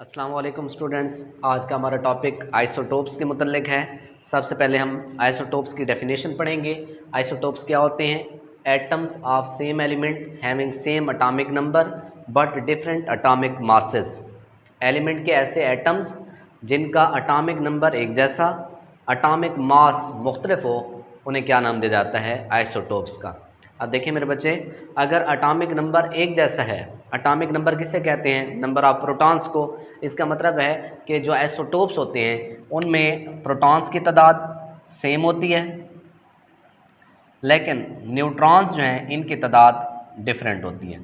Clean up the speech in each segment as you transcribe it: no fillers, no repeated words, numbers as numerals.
अस्सलाम वालेकुम स्टूडेंट्स। आज का हमारा टॉपिक आइसोटोप्स के मुतल्लिक है। सबसे पहले हम आइसोटोप्स की डेफिनेशन पढ़ेंगे। आइसोटोप्स क्या होते हैं? Atoms of same element having same atomic number but different atomic masses. Element के ऐसे एटम्स जिनका एटॉमिक नंबर एक जैसा, एटॉमिक मास मुख्तलिफ हो, उन्हें क्या नाम दिया जाता है? आइसोटोप्स का। अब देखिए मेरे बच्चे, अगर एटॉमिक नंबर एक जैसा है, एटॉमिक नंबर किसे कहते हैं? नंबर ऑफ प्रोटॉन्स को। इसका मतलब है कि जो आइसोटोप्स होते हैं उनमें प्रोटॉन्स की तादाद सेम होती है, लेकिन न्यूट्रॉन्स जो हैं इनकी तादाद डिफरेंट होती है।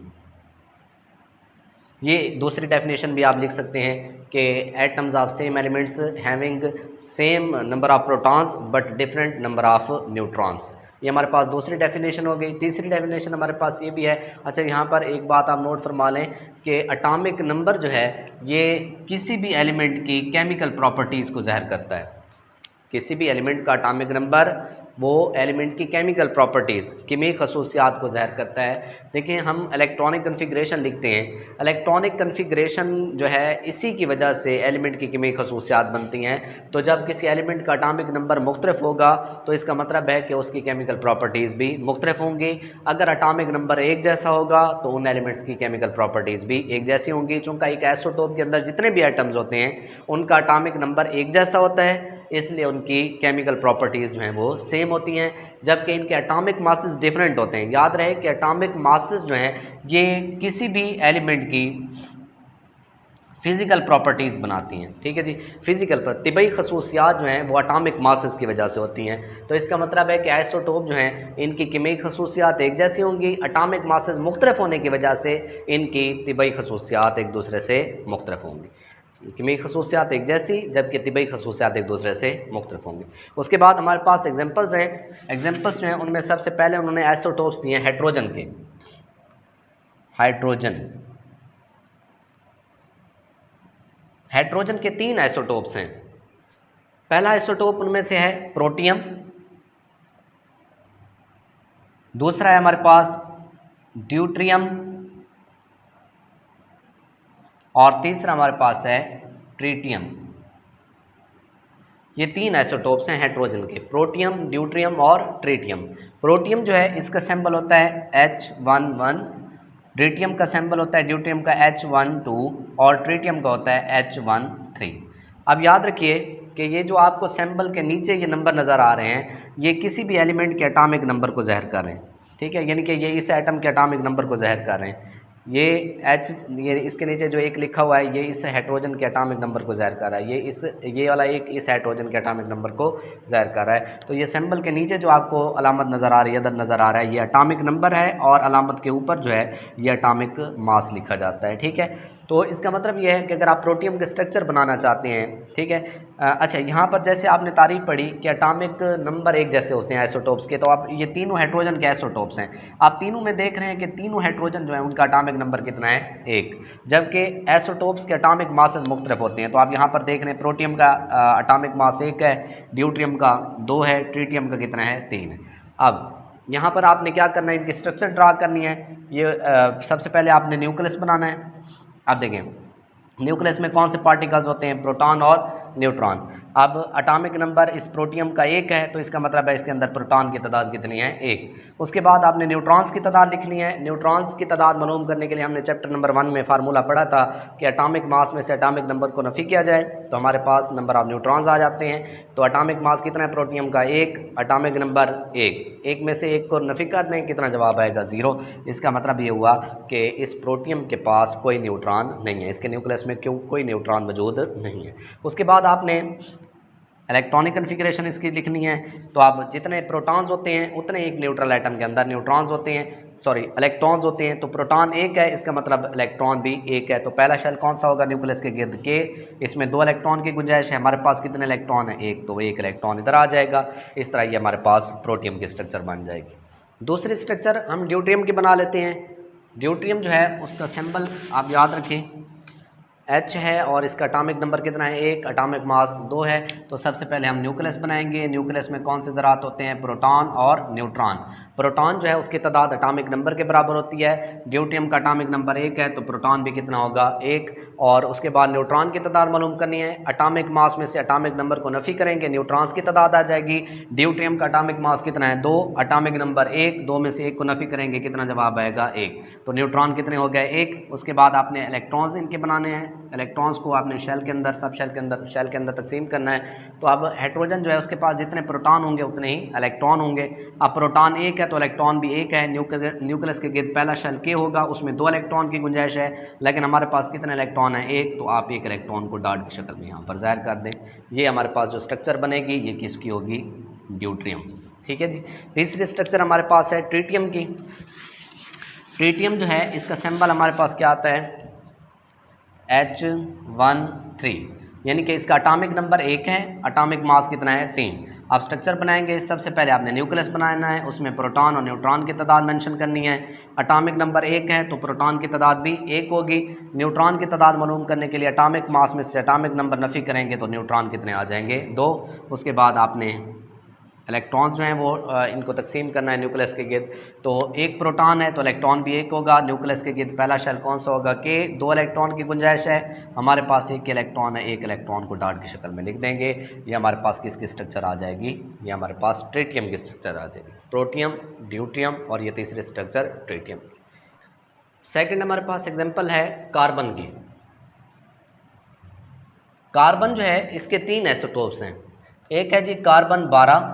ये दूसरी डेफिनेशन भी आप लिख सकते हैं कि atoms of same elements having same number of protons but different number of neutrons. ये हमारे पास दूसरी डेफिनेशन हो गई। तीसरी डेफिनेशन हमारे पास ये भी है। अच्छा, यहाँ पर एक बात आप नोट फरमा लें कि एटॉमिक नंबर जो है ये किसी भी एलिमेंट की केमिकल प्रॉपर्टीज़ को ज़ाहिर करता है। किसी भी एलिमेंट का एटॉमिक नंबर वो एलिमेंट की केमिकल प्रॉपर्टीज़, कीमी खसूसियात को ज़ाहिर करता है। देखिए, हम इलेक्ट्रॉनिक कन्फिग्रेशन लिखते हैं। इलेक्ट्रॉनिक कन्फिग्रेशन जो है इसी की वजह से एलिमेंट की कीमी खसूसियात बनती हैं। तो जब किसी एलिमेंट का एटॉमिक नंबर मुख्तलिफ होगा तो इसका मतलब है कि उसकी केमिकल प्रॉपर्टीज़ भी मुख्तलिफ होंगी। अगर एटॉमिक नंबर एक जैसा होगा तो उन एलिमेंट्स की केमिकल प्रॉपर्टीज़ भी एक जैसी होंगी। चूँकि एक आइसोटोप के अंदर जितने भी एटम्स होते हैं उनका एटॉमिक नंबर एक जैसा होता है, इसलिए उनकी केमिकल प्रॉपर्टीज़ जो हैं वो सेम होती हैं। जबकि इनके एटॉमिक मासेस डिफरेंट होते हैं। याद रहे कि एटॉमिक मासेस जो हैं ये किसी भी एलिमेंट की फ़िज़िकल प्रॉपर्टीज़ बनाती हैं। ठीक है जी, फ़िज़िकल पर तिबई खसूसियात जो हैं वो एटॉमिक मासेस की वजह से होती हैं। तो इसका मतलब है कि आइसोटोप जो हैं इनकी कीमियाई खसूसियात एक जैसी होंगी, एटॉमिक मासेस मुख्तलिफ होने की वजह से इनकी तिबई खसूसियात एक दूसरे से मुख्तलिफ होंगी। कीमियाई खसूसियात एक जैसी, जबकि तिबई खसूसियात एक दूसरे से मुख्तलिफ होंगी। उसके बाद हमारे पास एग्जांपल्स हैं। एग्जांपल्स जो हैं उनमें सबसे पहले उन्होंने आइसोटोप्स दिए हैं हाइड्रोजन के। हाइड्रोजन के 3 आइसोटोप्स हैं। पहला आइसोटोप उनमें से है प्रोटियम, दूसरा है हमारे पास ड्यूट्रियम और तीसरा हमारे पास है ट्रीटियम। ये 3 आइसोटोप्स हैं हाइड्रोजन के, प्रोटियम, ड्यूट्रियम और ट्रीटियम। प्रोटियम जो है इसका सिंबल होता है H11, ड्यूट्रियम का सिंबल होता है ड्यूट्रियम का H12 और ट्रीटियम का होता है H13। अब याद रखिए कि ये जो आपको सिंबल के नीचे ये नंबर नज़र आ रहे हैं ये किसी भी एलिमेंट के एटॉमिक नंबर को ज़ाहिर कर रहे हैं। ठीक है, यानी कि ये इस एटम के एटॉमिक नंबर को ज़ाहिर कर रहे हैं। ये इसके नीचे जो एक लिखा हुआ है ये इस हाइड्रोजन के एटॉमिक नंबर को ज़ाहिर कर रहा है। ये वाला एक इस हाइड्रोजन के एटॉमिक नंबर को ज़ाहिर कर रहा है। तो ये सिंबल के नीचे जो आपको अलामत नज़र आ रही है, अदद नज़र आ रहा है, ये एटॉमिक नंबर है और अलामत के ऊपर जो है ये एटॉमिक मास लिखा जाता है। ठीक है, तो इसका मतलब ये है कि अगर आप प्रोटियम के स्ट्रक्चर बनाना चाहते हैं, ठीक है। अच्छा, यहाँ पर जैसे आपने तारीफ पढ़ी कि एटॉमिक नंबर एक जैसे होते हैं आइसोटोप्स के, तो आप ये तीनों हाइड्रोजन के आइसोटोप्स हैं। आप तीनों में देख रहे हैं कि तीनों हाइड्रोजन जो है उनका एटॉमिक नंबर कितना है? 1। जबकि आइसोटोप्स के एटॉमिक मासेस मुख्तलिफ होते हैं। तो आप यहाँ पर देख रहे हैं प्रोटियम का एटॉमिक मास 1 है, ड्यूट्रियम का 2 है, ट्रीटियम का कितना है? 3 है। अब यहाँ पर आपने क्या करना है? इनकी स्ट्रक्चर ड्रा करनी है। ये सबसे पहले आपने न्यूक्लियस बनाना है। अब देखें न्यूक्लियस में कौन से पार्टिकल्स होते हैं? प्रोटॉन और न्यूट्रॉन। अब एटॉमिक नंबर इस प्रोटियम का 1 है, तो इसका मतलब है इसके अंदर प्रोटॉन की तादाद कितनी है? 1। उसके बाद आपने न्यूट्रॉन्स की तादाद लिखनी है। न्यूट्रॉन्स की तादाद मालूम करने के लिए हमने चैप्टर नंबर 1 में फार्मूला पढ़ा था कि एटॉमिक मास में से एटॉमिक नंबर को नफ़ी किया जाए तो हमारे पास नंबर ऑफ न्यूट्रॉन्स आ जाते हैं। तो एटॉमिक मास कितना है प्रोटियम का? 1, एटॉमिक नंबर 1 में से 1 को नफ़ी कर दें, कितना जवाब आएगा? 0। इसका मतलब ये हुआ कि इस प्रोटियम के पास कोई न्यूट्रॉन नहीं है, इसके न्यूक्लियस में कोई न्यूट्रॉन मौजूद नहीं है। उसके बाद आपने इलेक्ट्रॉनिक कन्फिग्रेशन इसकी लिखनी है। तो आप जितने प्रोटॉन्स होते हैं उतने एक न्यूट्रल एटम के अंदर न्यूट्रॉन्स होते हैं, इलेक्ट्रॉन्स होते हैं। तो प्रोटॉन 1 है, इसका मतलब इलेक्ट्रॉन भी 1 है। तो पहला शेल कौन सा होगा न्यूक्लियस के गिर्द के? इसमें 2 इलेक्ट्रॉन की गुंजाइश है। हमारे पास कितने इलेक्ट्रॉन है? 1, तो 1 इलेक्ट्रॉन इधर आ जाएगा। इस तरह ये हमारे पास प्रोटियम की स्ट्रक्चर बन जाएगी। दूसरी स्ट्रक्चर हम ड्यूट्रियम की बना लेते हैं। ड्यूट्रियम जो है उसका सिंबल आप याद रखें H है और इसका अटामिक नंबर कितना है, 1, अटामिक मास 2 है। तो सबसे पहले हम न्यूक्लियस बनाएंगे। न्यूक्लियस में कौन से ज़रात होते हैं, प्रोटॉन और न्यूट्रॉन। प्रोटॉन जो है उसकी तादाद अटामिक नंबर के बराबर होती है। ड्यूटियम का अटामिक नंबर 1 है तो प्रोटॉन भी कितना होगा, 1। और उसके बाद न्यूट्रॉन की तादाद मालूम करनी है। अटामिक मास में से अटामिक नंबर को नफ़ी करेंगे, न्यूट्रॉन्स की तादाद आ जाएगी। ड्यूटियम का अटामिक मास कितना है, 2, अटामिक नंबर 1, 2 में से 1 को नफ़ी करेंगे, कितना जवाब आएगा, 1। तो न्यूट्रॉन कितने हो गए, 1। उसके बाद आपने इलेक्ट्रॉन्स इनके बनाने हैं। इलेक्ट्रॉन्स को आपने शेल के अंदर, सब शेल के अंदर तकसीम करना है। तो अब हाइड्रोजन जो है उसके पास जितने प्रोटॉन होंगे उतने ही इलेक्ट्रॉन होंगे। अब प्रोटॉन 1 है तो इलेक्ट्रॉन भी 1 है। न्यूक्लियस के गिर्द पहला शेल के होगा, उसमें 2 इलेक्ट्रॉन की गुंजाइश है, लेकिन हमारे पास कितने इलेक्ट्रॉन है, 1। तो आप 1 इलेक्ट्रॉन को डॉट की शक्ल में यहाँ पर ज़ाहिर कर दें। ये हमारे पास जो स्ट्रक्चर बनेगी ये किसकी होगी, ड्यूट्रियम। ठीक है जी। तीसरी स्ट्रक्चर हमारे पास है ट्रीटियम की। ट्रीटियम जो है इसका सिंबल हमारे पास क्या आता है, H13, यानी कि इसका अटामिक नंबर 1 है, अटामिक मास कितना है, 3। आप स्ट्रक्चर बनाएंगे, सबसे पहले आपने न्यूक्लियस बनाना है, उसमें प्रोटॉन और न्यूट्रॉन की तादाद मेंशन करनी है। अटामिक नंबर 1 है तो प्रोटॉन की तादाद भी 1 होगी। न्यूट्रॉन की तादाद मालूम करने के लिए अटामिक मास में से अटामिक नंबर नफ़ी करेंगे तो न्यूट्रॉन कितने आ जाएंगे, 2। उसके बाद आपने इलेक्ट्रॉन्स जो हैं वो इनको तकसीम करना है न्यूक्लियस के गिर्द। तो 1 प्रोटॉन है तो इलेक्ट्रॉन भी 1 होगा। न्यूक्लियस के गिर्द पहला शेल कौन सा होगा, के। 2 इलेक्ट्रॉन की गुंजाइश है, हमारे पास 1 इलेक्ट्रॉन है, 1 इलेक्ट्रॉन को डॉट की शक्ल में लिख देंगे। ये हमारे पास किसकी स्ट्रक्चर आ जाएगी, ये हमारे पास ट्रीटियम की स्ट्रक्चर आ जाएगी। प्रोटियम, ड्यूटियम और ये तीसरी स्ट्रक्चर ट्रीटियम। सेकेंड हमारे पास एग्जाम्पल है कार्बन की। कार्बन जो है इसके 3 आइसोटोप्स हैं। एक है जी कार्बन 12,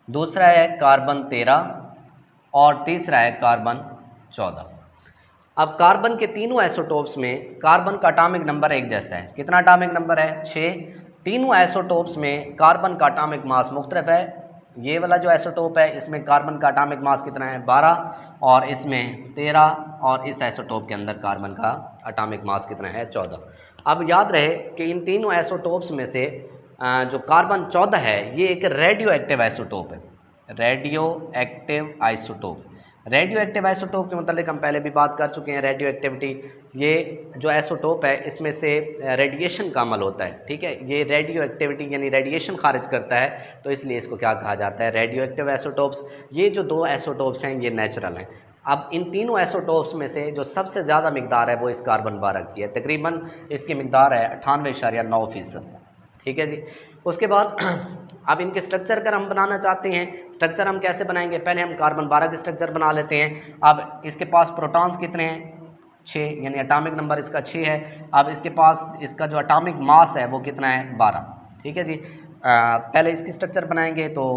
दूसरा है कार्बन 13 और तीसरा है कार्बन 14। अब कार्बन के तीनों आइसोटोप्स में कार्बन का अटामिक नंबर एक जैसा है। कितना अटामिक नंबर है, 6। तीनों आइसोटोप्स में कार्बन का अटामिक मास मुख्तलिफ है। ये वाला जो आइसोटोप है इसमें कार्बन का अटामिक मास कितना है, 12, और इसमें 13, और इस आइसोटोप के अंदर कार्बन का अटामिक मास कितना है, 14। अब याद रहे कि इन तीनों आइसोटोप्स में से जो कार्बन 14 है ये एक रेडियो एक्टिव आइसोटोप है। Radio active isotope, radio active isotope के मतलब हम पहले भी बात कर चुके हैं। रेडियो एक्टिविटी, ये जो आइसोटोप है इसमें से रेडिएशन का अमल होता है। ठीक है, ये रेडियो एक्टिविटी यानी रेडिएशन खारिज करता है, तो इसलिए इसको क्या कहा जाता है, रेडियो एक्टिव आइसोटोप्स। ये जो 2 आइसोटोप्स हैं ये नेचुरल हैं। अब इन तीनों आइसोटोप्स में से जो सबसे ज़्यादा मिकदार है वो इस कार्बन 12 की है। तकरीबन इसकी मिकदार है 98.9%। ठीक है जी। उसके बाद अब इनके स्ट्रक्चर अगर हम बनाना चाहते हैं, स्ट्रक्चर हम कैसे बनाएंगे, पहले हम कार्बन 12 के स्ट्रक्चर बना लेते हैं। अब इसके पास प्रोटॉन्स कितने हैं, 6, यानी अटामिक नंबर इसका 6 है। अब इसके पास इसका जो अटामिक मास है वो कितना है, 12। ठीक है जी। पहले इसकी स्ट्रक्चर बनाएंगे तो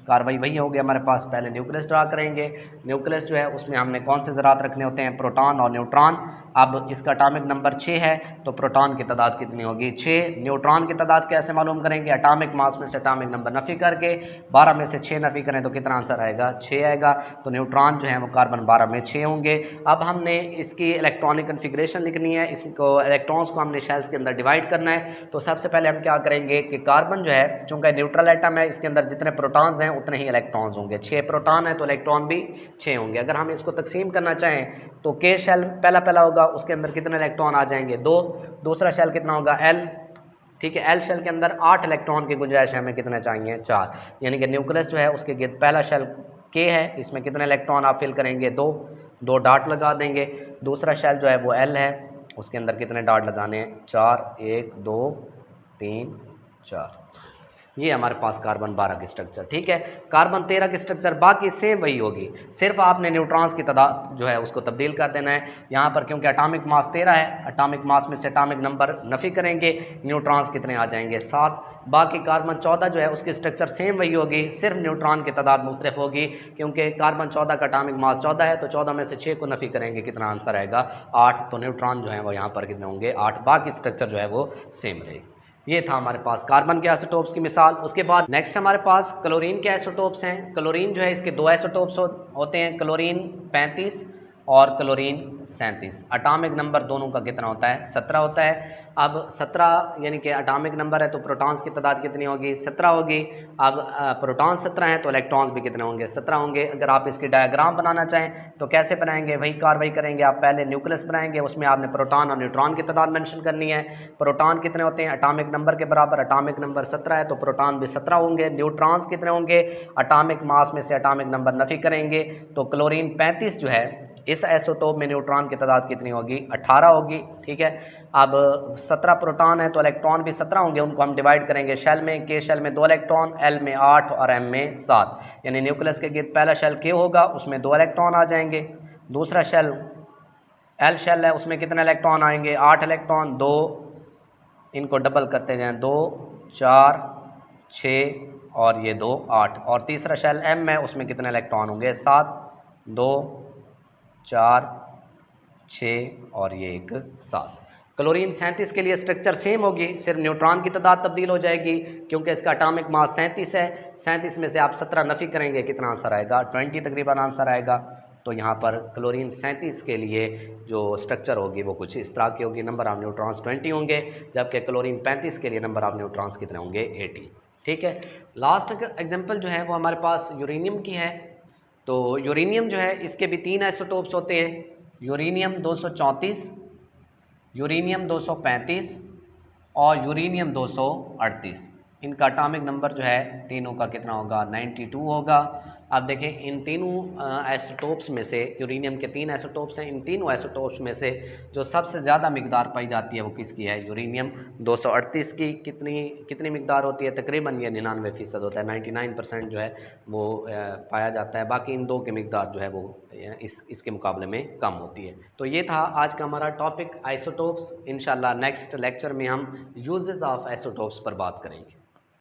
कार्रवाई वही होगी हमारे पास। पहले न्यूक्लियस ड्रा करेंगे। न्यूक्लियस जो है उसमें हमने कौन से ज़रात रखने होते हैं, प्रोटॉन और न्यूट्रॉन। अब इसका अटामिक नंबर 6 है तो प्रोटॉन की तादाद कितनी होगी, 6। न्यूट्रॉन की तादाद कैसे मालूम करेंगे, अटामिक मास में से अटामिक नंबर नफ़ी करके 12 में से 6 नफ़ी करें तो कितना आंसर आएगा, 6 आएगा। तो न्यूट्रॉन जो है वो कार्बन 12 में 6 होंगे। अब हमने इसकी इलेक्ट्रॉनिक कन्फिग्रेशन लिखनी है, इसको इलेक्ट्रॉन्स को हमने शेल्स के अंदर डिवाइड करना है। तो सबसे पहले हम क्या करेंगे कि कार्बन जो है चूँकि न्यूट्रल एटम है, इसके अंदर जितने प्रोटॉन्स हैं उतने ही इलेक्ट्रॉन्स होंगे। 6 प्रोटॉन है तो इलेक्ट्रॉन भी 6 होंगे। अगर हम इसको तकसीम करना चाहें तो के शेल पहला होगा, उसके अंदर कितने इलेक्ट्रॉन आ जाएंगे, 2। दूसरा शेल कितना होगा, एल। ठीक है, एल शेल के अंदर 8 इलेक्ट्रॉन की गुंजाइश है, हमें कितने चाहिए, 4। यानी कि न्यूक्लियस जो है उसके गिर्द पहला शेल के है, इसमें कितने इलेक्ट्रॉन आप फिल करेंगे, 2 डॉट लगा देंगे। दूसरा शेल जो है वो एल है, उसके अंदर कितने डॉट लगाने हैं, 4, 1 2 3 4। ये हमारे पास कार्बन 12 की स्ट्रक्चर। ठीक है, कार्बन 13 की स्ट्रक्चर बाकी सेम वही होगी, सिर्फ आपने न्यूट्रॉन्स की तादाद जो है उसको तब्दील कर देना है यहाँ पर। क्योंकि अटामिक मास 13 है, अटामिक मास में से अटामिक नंबर नफ़ी करेंगे, न्यूट्रॉन्स कितने आ जाएंगे, 7। बाकी कार्बन 14 जो है उसकी स्ट्रक्चर सेम वही होगी, सिर्फ न्यूट्रॉन की तादाद मुख्तलिफ होगी। क्योंकि कार्बन 14 का अटामिक मास 14 है तो 14 में से 6 को नफ़ी करेंगे, कितना आंसर आएगा, 8। तो न्यूट्रॉन जो है वो यहाँ पर कितने होंगे, 8। बाकी स्ट्रक्चर जो है वो सेम रहेगी। ये था हमारे पास कार्बन के आइसोटोप्स की मिसाल। उसके बाद नेक्स्ट हमारे पास क्लोरीन के आइसोटोप्स हैं। क्लोरीन जो है इसके 2 आइसोटोप्स होते हैं, क्लोरीन 35 और क्लोरीन 37। एटॉमिक नंबर दोनों का कितना होता है? 17 होता है। अब 17 यानी कि एटॉमिक नंबर है तो प्रोटॉन्स की तादाद कितनी होगी? 17 होगी। अब प्रोटॉन्स 17 हैं तो इलेक्ट्रॉन्स भी कितने होंगे? 17 होंगे। अगर आप इसकी डायग्राम बनाना चाहें तो कैसे बनाएंगे? वही कार्रवाई करेंगे। आप पहले न्यूक्लियस बनाएंगे, उसमें आपने प्रोटॉन और न्यूट्रॉन की तादाद मेंशन करनी है। प्रोटॉन कितने होते हैं? एटॉमिक नंबर के बराबर। एटॉमिक नंबर 17 है तो प्रोटॉन भी 17 होंगे। न्यूट्रॉन्स कितने होंगे? एटॉमिक मास में से एटॉमिक नंबर नफी करेंगे तो क्लोरीन 35 जो है, इस आइसोटोप में न्यूट्रॉन की तादाद कितनी होगी? 18 होगी। ठीक है। अब 17 प्रोटॉन है तो इलेक्ट्रॉन भी 17 होंगे। उनको हम डिवाइड करेंगे शेल में। के शेल में 2 इलेक्ट्रॉन, एल में 8 और एम में 7। यानी न्यूक्लियस के गिर्द पहला शेल के होगा, उसमें 2 इलेक्ट्रॉन आ जाएंगे। दूसरा शेल एल शेल है, उसमें कितने इलेक्ट्रॉन आएंगे? 8 इलेक्ट्रॉन। 2 इनको डबल करते जाएँ, 2 4 6 और ये 2 8। और तीसरा शेल एम है, उसमें कितने इलेक्ट्रॉन होंगे? 7 2 4 6 और ये एक 7। क्लोरीन 37 के लिए स्ट्रक्चर सेम होगी, सिर्फ न्यूट्रॉन की तादाद तब्दील हो जाएगी क्योंकि इसका एटॉमिक मास 37 है। 37 में से आप 17 नफ़ी करेंगे, कितना आंसर आएगा? 20 तकरीबन आंसर आएगा। तो यहाँ पर क्लोरीन 37 के लिए जो स्ट्रक्चर होगी वो कुछ इस तरह की होगी। नंबर ऑफ न्यूट्रॉन्स 20 होंगे, जबकि क्लोरीन 35 के लिए नंबर ऑफ न्यूट्रॉन्स कितने होंगे? 80। ठीक है। लास्ट एग्जाम्पल जो है वो हमारे पास यूरेनियम की है। तो यूरेनियम जो है इसके भी 3 आइसोटोप्स होते हैं। यूरेनियम 234, यूरेनियम 235 और यूरेनियम 238। इनका एटॉमिक नंबर जो है तीनों का कितना होगा? 92 होगा। अब देखें इन तीनों आइसोटोप्स में से, यूरेनियम के 3 आइसोटोप्स हैं, इन तीनों आइसोटोप्स में से जो सबसे ज़्यादा मिकदार पाई जाती है वो किसकी है? यूरेनियम 238 की। कितनी मिकदार होती है? तकरीबन ये 99% होता है, 99% जो है वो पाया जाता है। बाकी इन दो की मिकदार जो है वो इसके मुकाबले में कम होती है। तो ये था आज का हमारा टॉपिक आइसोटोप्स। इंशाल्लाह नेक्स्ट लेक्चर में हम यूजेस ऑफ आइसोटोप्स पर बात करेंगे।